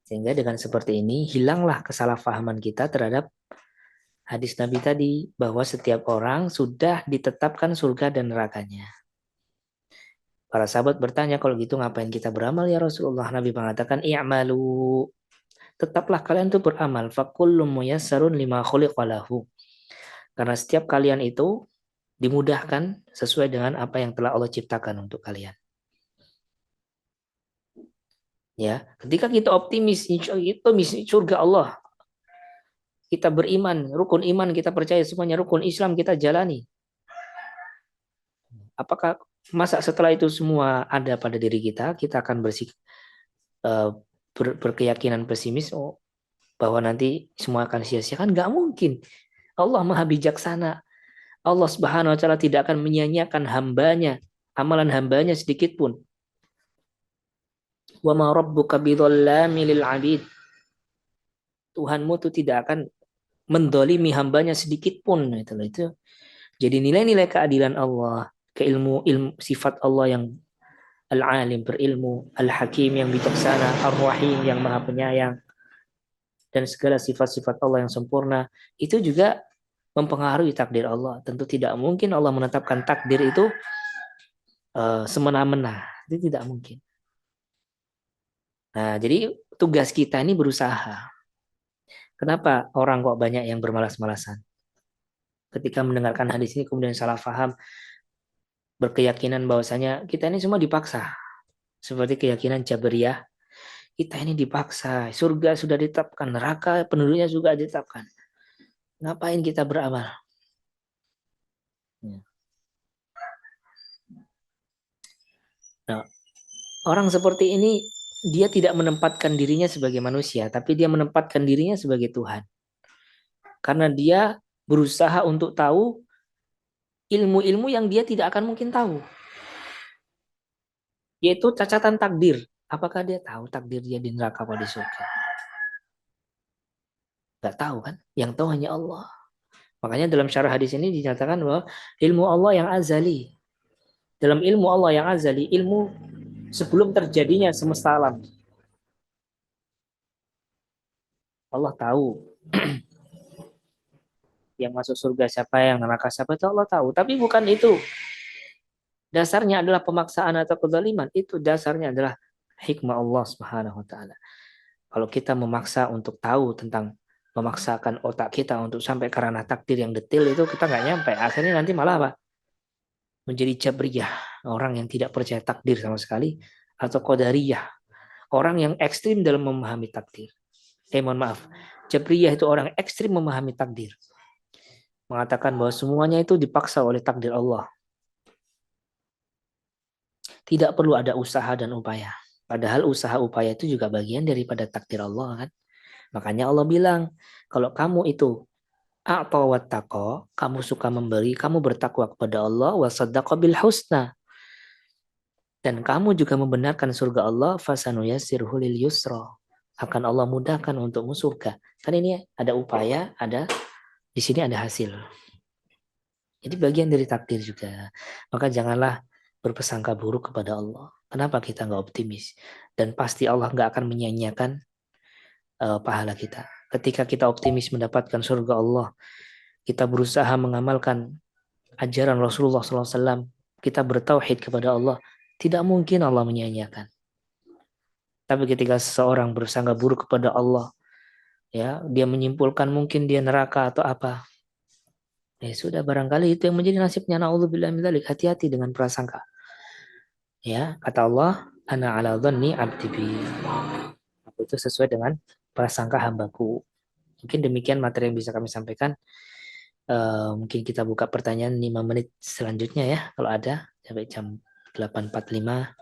Sehingga dengan seperti ini, hilanglah kesalahpahaman kita terhadap hadis Nabi tadi, bahwa setiap orang sudah ditetapkan surga dan nerakanya. Para sahabat bertanya, kalau gitu ngapain kita beramal ya Rasulullah? Nabi mengatakan, i'malu. Tetaplah kalian tuh beramal. Fakullum muyassarun lima khuliqalahu. Karena setiap kalian itu dimudahkan sesuai dengan apa yang telah Allah ciptakan untuk kalian. Ya, ketika kita optimis, itu surga Allah. Kita beriman, rukun iman kita percaya semuanya, rukun Islam kita jalani. Apakah masa setelah itu semua ada pada diri kita, kita akan berkeyakinan pesimis, oh, bahwa nanti semua akan sia-sia? Kan nggak mungkin. Allah maha bijaksana. Allah subhanahu wa ta'ala tidak akan menyia-nyiakan hambanya, amalan hambanya sedikit pun. Wa ma rabbuka bidzallami lil 'abid. Tuhanmu itu tidak akan mendolimi hambanya sedikit pun. Itu. Jadi nilai-nilai keadilan Allah, ilmu sifat Allah yang al-alim, berilmu, al-hakim yang bijaksana, ar-rahim yang maha penyayang, dan segala sifat-sifat Allah yang sempurna, itu juga mempengaruhi takdir Allah. Tentu tidak mungkin Allah menetapkan takdir itu semena-mena. Itu tidak mungkin. Nah, jadi tugas kita ini berusaha. Kenapa orang kok banyak yang bermalas-malasan? Ketika mendengarkan hadis ini kemudian salah faham, berkeyakinan bahwasanya kita ini semua dipaksa. Seperti keyakinan Jabariyah, kita ini dipaksa, surga sudah ditetapkan, neraka penduduknya juga ditetapkan. Ngapain kita beramal? Ya. Nah, orang seperti ini dia tidak menempatkan dirinya sebagai manusia, tapi dia menempatkan dirinya sebagai Tuhan. Karena dia berusaha untuk tahu ilmu-ilmu yang dia tidak akan mungkin tahu. Yaitu cacatan takdir. Apakah dia tahu takdir dia di neraka atau di surga? Gak tahu kan? Yang tahu hanya Allah. Makanya dalam syarah hadis ini dinyatakan bahwa ilmu Allah yang azali. Dalam ilmu Allah yang azali, ilmu sebelum terjadinya semesta alam. Allah tahu yang masuk surga siapa, yang neraka siapa, itu Allah tahu. Tapi bukan itu. Dasarnya adalah pemaksaan atau kezaliman. Itu dasarnya adalah hikmah Allah Subhanahu wa taala. Kalau kita memaksa untuk tahu tentang, memaksakan otak kita untuk sampai ke ranah takdir yang detail, itu kita nggak nyampe. Akhirnya nanti malah apa? Menjadi jabriyah, orang yang tidak percaya takdir sama sekali, atau qadariyah, orang yang ekstrim dalam memahami takdir. Mohon maaf, jabriyah itu orang ekstrim memahami takdir, mengatakan bahwa semuanya itu dipaksa oleh takdir Allah. Tidak perlu ada usaha dan upaya. Padahal usaha upaya itu juga bagian daripada takdir Allah kan. Makanya Allah bilang, kalau kamu itu a'ta wattaqa, kamu suka memberi, kamu bertakwa kepada Allah, wa saddaqa bil husna, dan kamu juga membenarkan surga Allah, fasanuyassirhu lil yusra, akan Allah mudahkan untukmu surga. Kan ini ada upaya, ada di sini ada hasil. Jadi bagian dari takdir juga. Maka janganlah berprasangka buruk kepada Allah. Kenapa kita nggak optimis? Dan pasti Allah nggak akan menyia-nyiakan pahala kita. Ketika kita optimis mendapatkan surga Allah, kita berusaha mengamalkan ajaran Rasulullah SAW, kita bertauhid kepada Allah, tidak mungkin Allah menyia-nyiakan. Tapi ketika seseorang bersangka buruk kepada Allah, ya, dia menyimpulkan mungkin dia neraka atau apa, ya sudah, barangkali itu yang menjadi nasibnya. Na'udzubillah min dzalik. Hati-hati dengan prasangka. Ya, kata Allah, ana ala dhanni abdi bi. Itu sesuai dengan prasangka hambaku. Mungkin demikian materi yang bisa kami sampaikan. Mungkin kita buka pertanyaan 5 menit selanjutnya ya, kalau ada, sampai jam 8.45.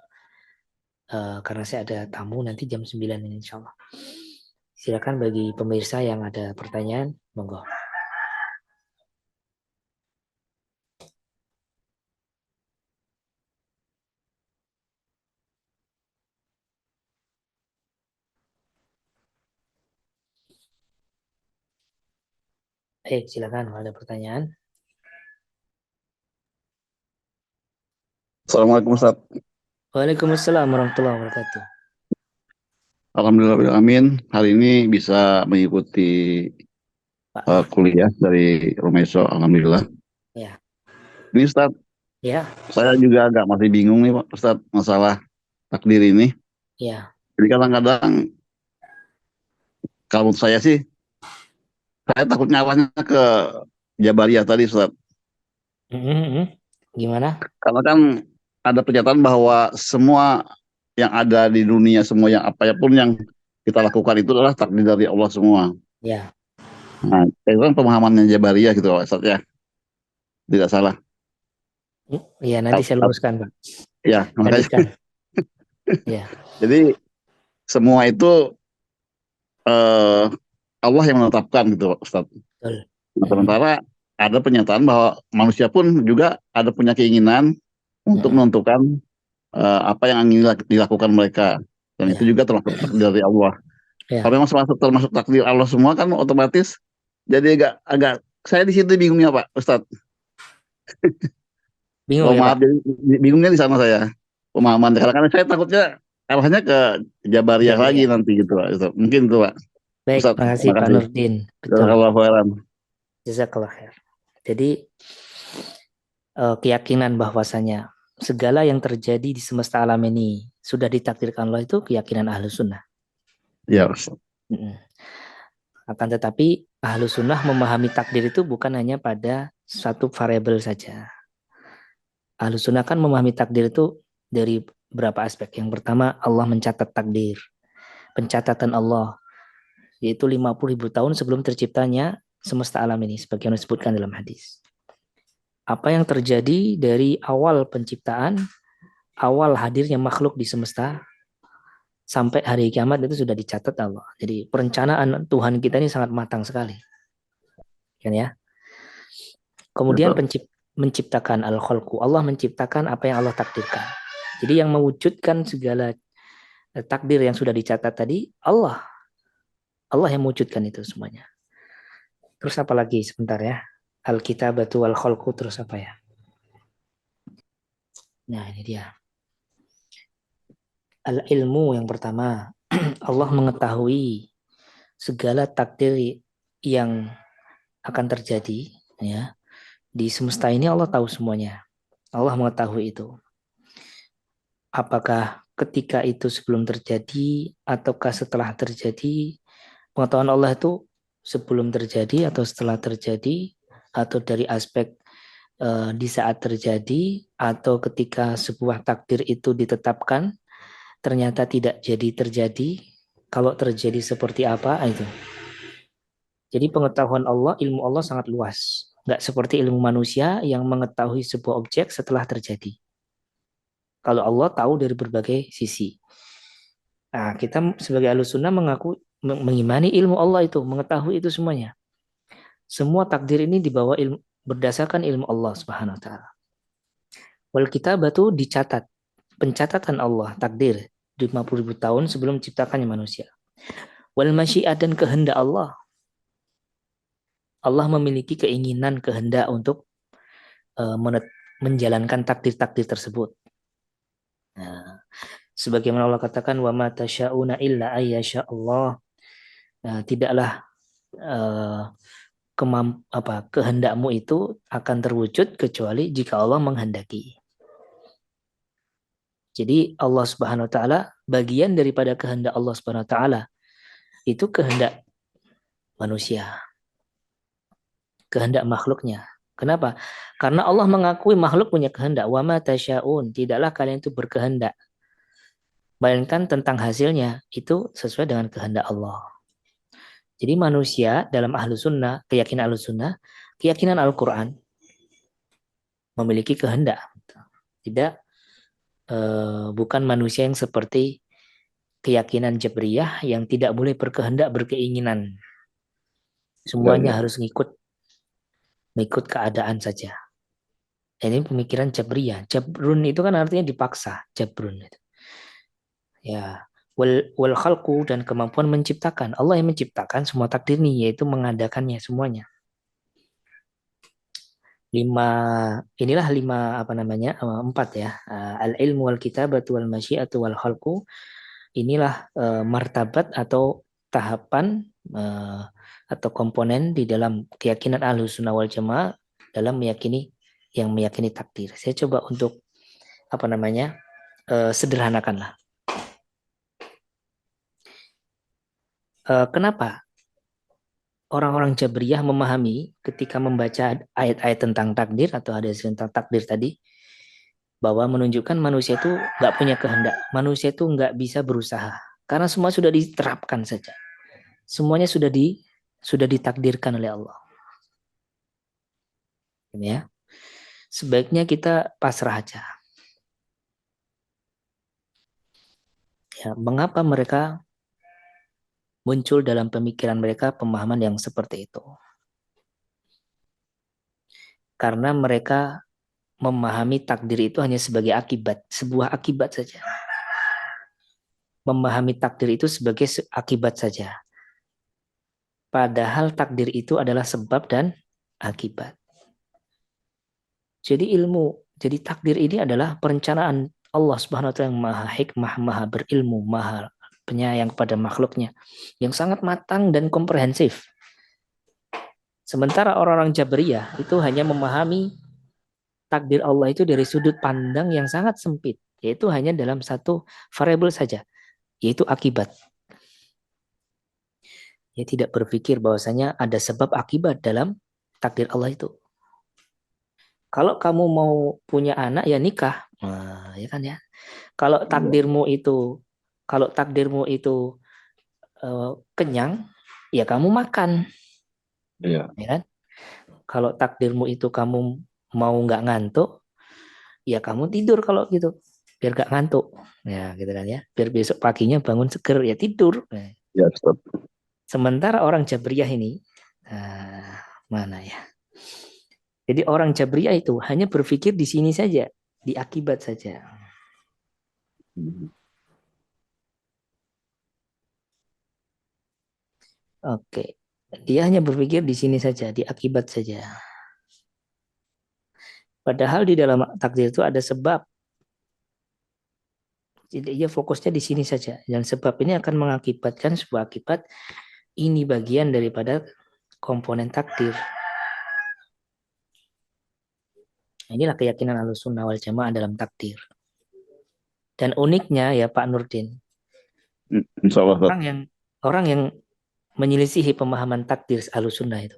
Karena saya ada tamu nanti jam 9 ini insya Allah. Silakan bagi pemirsa yang ada pertanyaan, monggo. Silakan kalau ada pertanyaan. Assalamualaikum Ustaz. Waalaikumsalam warahmatullahi wabarakatuh. Alhamdulillah, amin. Hari ini bisa mengikuti Pak. kuliah dari Romeso. Alhamdulillah. Ya. Ini Ustaz, Ya. saya juga agak masih bingung nih Pak Ustaz, masalah takdir ini. Ya. Jadi kadang-kadang kalau menurut saya sih, saya takut nyalahnya ke Jabariyah tadi Ustaz. Gimana? Karena kan ada pernyataan bahwa semua yang ada di dunia, semua yang apapun yang kita lakukan itu adalah takdir dari Allah semua. Ya. Nah, itu kan pemahamannya Jabariyah gitu Ustaz ya. Tidak salah. Ya, nanti saya luruskan, Pak. Ya, makanya. Lanjutkan. Ya. Jadi semua itu Allah yang menetapkan gitu, Ustaz. Betul. Nah, sementara ada pernyataan bahwa manusia pun juga ada punya keinginan untuk menentukan apa yang ingin dilakukan mereka, dan itu juga termasuk takdir dari Allah. Kalau memang termasuk takdir Allah semua kan otomatis jadi agak saya di situ bingungnya Pak Ustadz. Bingung ya maaf, Pak? jadi bingungnya di sana saya pemahaman. Karena saya takutnya arahnya ke Jabariyah lagi nanti gitu Pak. Mungkin itu Pak. Baik, Ustadz, terima kasih Pak Nurdin. Betul. Jazakallah khair. Jadi keyakinan bahwasanya segala yang terjadi di semesta alam ini sudah ditakdirkan Allah itu keyakinan ahlu sunnah. Ya, Ustaz. Akan tetapi ahlu sunnah memahami takdir itu bukan hanya pada satu variabel saja. Ahlu sunnah kan memahami takdir itu dari beberapa aspek. Yang pertama, Allah mencatat takdir. Pencatatan Allah, yaitu 50.000 tahun sebelum terciptanya semesta alam ini, sebagaimana disebutkan dalam hadis. Apa yang terjadi dari awal penciptaan, awal hadirnya makhluk di semesta, sampai hari kiamat itu sudah dicatat Allah. Jadi perencanaan Tuhan kita ini sangat matang sekali. Kan ya? Kemudian menciptakan al-khalqu. Allah menciptakan apa yang Allah takdirkan. Jadi yang mewujudkan segala takdir yang sudah dicatat tadi, Allah. Allah yang mewujudkan itu semuanya. Terus apa lagi sebentar ya? Al-kitabatu wal khalqu, terus apa ya? Nah, ini dia. Al-ilmu yang pertama. Allah mengetahui segala takdir yang akan terjadi ya. Di semesta ini Allah tahu semuanya. Allah mengetahui itu. Apakah ketika itu sebelum terjadi ataukah setelah terjadi? Pengetahuan Allah itu sebelum terjadi atau setelah terjadi, atau dari aspek di saat terjadi, atau ketika sebuah takdir itu ditetapkan ternyata tidak jadi terjadi, kalau terjadi seperti apa itu. Jadi pengetahuan Allah, ilmu Allah sangat luas. Nggak seperti ilmu manusia yang mengetahui sebuah objek setelah terjadi. Kalau Allah tahu dari berbagai sisi. Nah, kita sebagai Ahlus Sunnah mengaku mengimani ilmu Allah itu, mengetahui itu semuanya. Semua takdir ini dibawa berdasarkan ilmu Allah Subhanahu wa taala. Wal kitabatu dicatat, pencatatan Allah, takdir 50.000 tahun sebelum ciptakannya manusia. Wal masyiah dan kehendak Allah. Allah memiliki keinginan, kehendak untuk menjalankan takdir-takdir tersebut. Nah, sebagaimana Allah katakan wa ma tasyauna illa ayyasha Allah. Nah, tidaklah kehendakmu itu akan terwujud kecuali jika Allah menghendaki. Jadi Allah Subhanahu wa taala, bagian daripada kehendak Allah Subhanahu wa taala itu kehendak manusia, kehendak makhluknya. Kenapa? Karena Allah mengakui makhluk punya kehendak. Wa ma tasyaun, tidaklah kalian itu berkehendak. Bayangkan tentang hasilnya itu sesuai dengan kehendak Allah. Jadi manusia dalam Ahlus Sunnah, keyakinan Ahlus Sunnah, keyakinan Al-Quran memiliki kehendak. Tidak, bukan manusia yang seperti keyakinan Jabriyah yang tidak boleh berkehendak, berkeinginan. Semuanya harus ngikut keadaan saja. Ini pemikiran Jabriyah. Jabrun itu kan artinya dipaksa. Jabrun itu. Ya, wal khalqu dan kemampuan menciptakan. Allah yang menciptakan semua takdir ini, yaitu mengadakannya semuanya. Empat ya. Al-ilmu wal kitabatu wal masyiatu wal khalqu. Inilah martabat atau tahapan atau komponen di dalam keyakinan Ahlus Sunnah wal Jamaah dalam meyakini takdir. Saya coba untuk sederhanakanlah. Kenapa orang-orang Jabriyah memahami ketika membaca ayat-ayat tentang takdir atau hadis tentang takdir tadi, bahwa menunjukkan manusia itu nggak punya kehendak, manusia itu nggak bisa berusaha, karena semua sudah diterapkan saja, semuanya sudah ditakdirkan oleh Allah. Ya, sebaiknya kita pasrah aja. Ya, mengapa mereka muncul dalam pemikiran mereka pemahaman yang seperti itu? Karena mereka memahami takdir itu hanya sebagai akibat, sebuah akibat saja. Memahami takdir itu sebagai akibat saja. Padahal takdir itu adalah sebab dan akibat. Jadi takdir ini adalah perencanaan Allah Subhanahu wa taala yang maha hikmah, maha berilmu, maha penyayang kepada makhluknya, yang sangat matang dan komprehensif. Sementara orang-orang Jabriyah itu hanya memahami takdir Allah itu dari sudut pandang yang sangat sempit, yaitu hanya dalam satu variabel saja, yaitu akibat. Dia tidak berpikir bahwasanya ada sebab akibat dalam takdir Allah itu. Kalau kamu mau punya anak ya nikah, ya kan ya. Kalau takdirmu itu kenyang, ya kamu makan. Iya. Ya kan? Kalau takdirmu itu kamu mau nggak ngantuk, ya kamu tidur kalau gitu, biar nggak ngantuk. Ya gitu kan ya. Biar besok paginya bangun seger, ya tidur. Ya, Ustaz. Sementara orang Jabriyah ini, mana ya? Jadi orang Jabriyah itu hanya berpikir di sini saja, di akibat saja. Oke. Dia hanya berpikir di sini saja, di akibat saja. Padahal di dalam takdir itu ada sebab. Jadi dia fokusnya di sini saja. Dan sebab ini akan mengakibatkan sebuah akibat. Ini bagian daripada komponen takdir. Inilah keyakinan Ahlussunnah wal Jamaah dalam takdir. Dan uniknya ya Pak Nurdin, orang yang menyelisihi pemahaman takdir Ahlussunnah itu,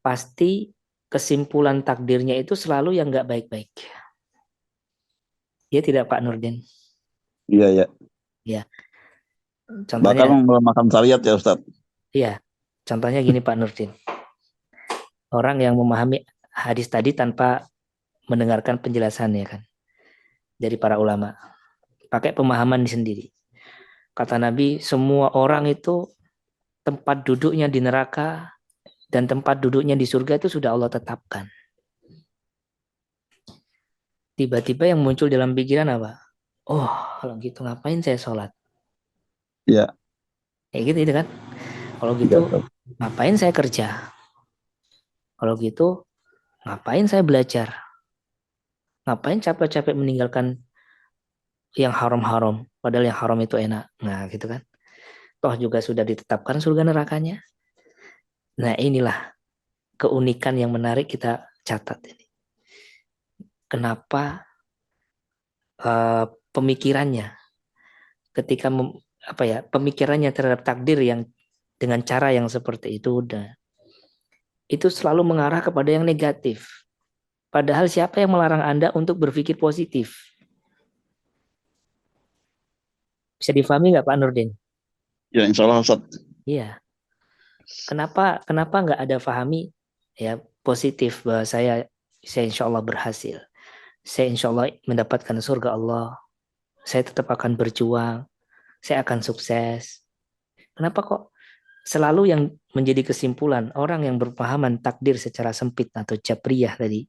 pasti kesimpulan takdirnya itu selalu yang nggak baik-baik. Ya tidak Pak Nurdin? Iya. Ya. Contohnya, bahkan melemahkan syariat ya Ustaz. Iya. Contohnya gini Pak Nurdin. Orang yang memahami hadis tadi tanpa mendengarkan penjelasannya kan dari para ulama, pakai pemahaman sendiri. Kata Nabi, semua orang itu tempat duduknya di neraka dan tempat duduknya di surga itu sudah Allah tetapkan. Tiba-tiba yang muncul dalam pikiran apa? Oh, kalau gitu ngapain saya sholat? Ya, Kayak gitu itu kan. Kalau gitu ya. ngapain saya kerja? Kalau gitu ngapain saya belajar? Ngapain capek-capek meninggalkan yang haram-haram? Padahal yang haram itu enak. Nah gitu kan. Toh juga sudah ditetapkan surga nerakanya. Nah inilah keunikan yang menarik kita catat ini. Kenapa pemikirannya ketika pemikirannya terhadap takdir yang dengan cara yang seperti itu selalu mengarah kepada yang negatif. Padahal siapa yang melarang Anda untuk berpikir positif? Bisa difahami nggak Pak Nurdin? Ya, insya Allah Ustaz. Iya. Kenapa nggak ada fahami ya positif bahwa saya insya Allah berhasil. Saya insya Allah mendapatkan surga Allah. Saya tetap akan berjuang. Saya akan sukses. Kenapa kok selalu yang menjadi kesimpulan orang yang berpahaman takdir secara sempit atau jabriyah tadi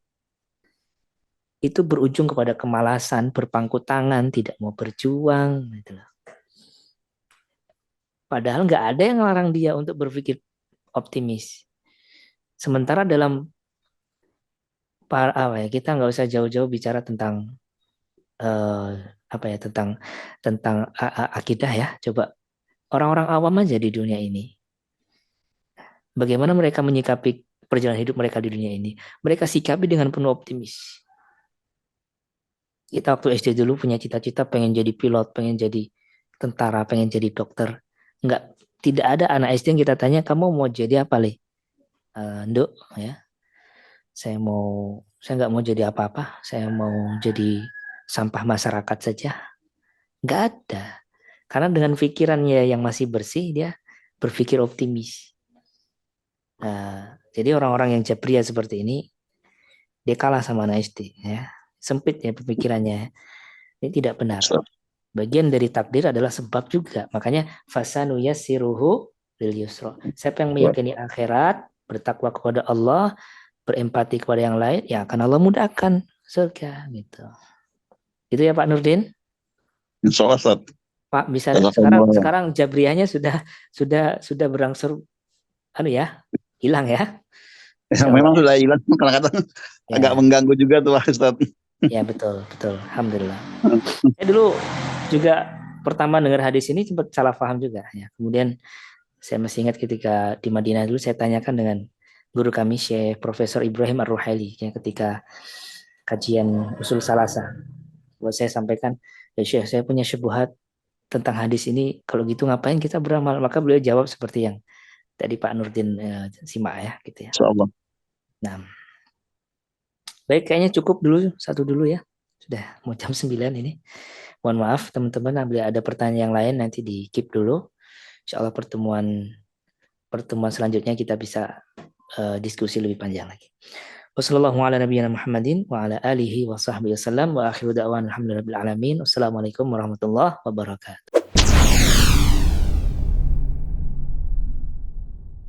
itu berujung kepada kemalasan, berpangku tangan, tidak mau berjuang. Gitu. Padahal nggak ada yang melarang dia untuk berpikir optimis. Sementara dalam kita nggak usah jauh-jauh bicara tentang tentang akidah ya. Coba orang-orang awam aja di dunia ini. Bagaimana mereka menyikapi perjalanan hidup mereka di dunia ini? Mereka sikapi dengan penuh optimis. Kita waktu SD dulu punya cita-cita pengen jadi pilot, pengen jadi tentara, pengen jadi dokter. Tidak ada anak SD yang kita tanya, kamu mau jadi apa, Le? Nduk, ya. Saya nggak mau jadi apa-apa. Saya mau jadi sampah masyarakat saja. Nggak ada. Karena dengan pikirannya yang masih bersih, dia berpikir optimis. Nah, jadi orang-orang yang jabria seperti ini, dia kalah sama anak SD. Ya. Sempit ya pemikirannya. Ini tidak benar. Bagian dari takdir adalah sebab juga. Makanya fasanu yassiruhu lil yusra. Siapa yang meyakini akhirat, bertakwa kepada Allah, berempati kepada yang lain, ya akan Allah mudahkan surga gitu. Gitu ya Pak Nurdin? Insya Allah Ustaz. Pak bisa Jazakumullah. sekarang jabriyahnya sudah berangsur hilang ya. Ya, memang sudah hilang, kadang-kadang Ya. agak mengganggu juga tuh Ustaz. Ya betul. Alhamdulillah. Saya dulu juga pertama dengar hadis ini sempat salah paham juga ya. Kemudian saya masih ingat ketika di Madinah dulu saya tanyakan dengan guru kami Syekh Profesor Ibrahim Ar-Ruhaili ya, ketika kajian usul salasa. Buat saya sampaikan, ya Syekh, saya punya syubhat tentang hadis ini, kalau gitu ngapain kita beramal? Maka beliau jawab seperti yang tadi Pak Nurdin simak ya gitu ya. Insyaallah. Nah, baik, kayaknya cukup dulu ya. Sudah mau jam 9 ini. Mohon maaf teman-teman, bila ada pertanyaan yang lain nanti di keep dulu. Insya Allah pertemuan selanjutnya kita bisa diskusi lebih panjang lagi. Wassalamualaikum warahmatullahi wabarakatuh.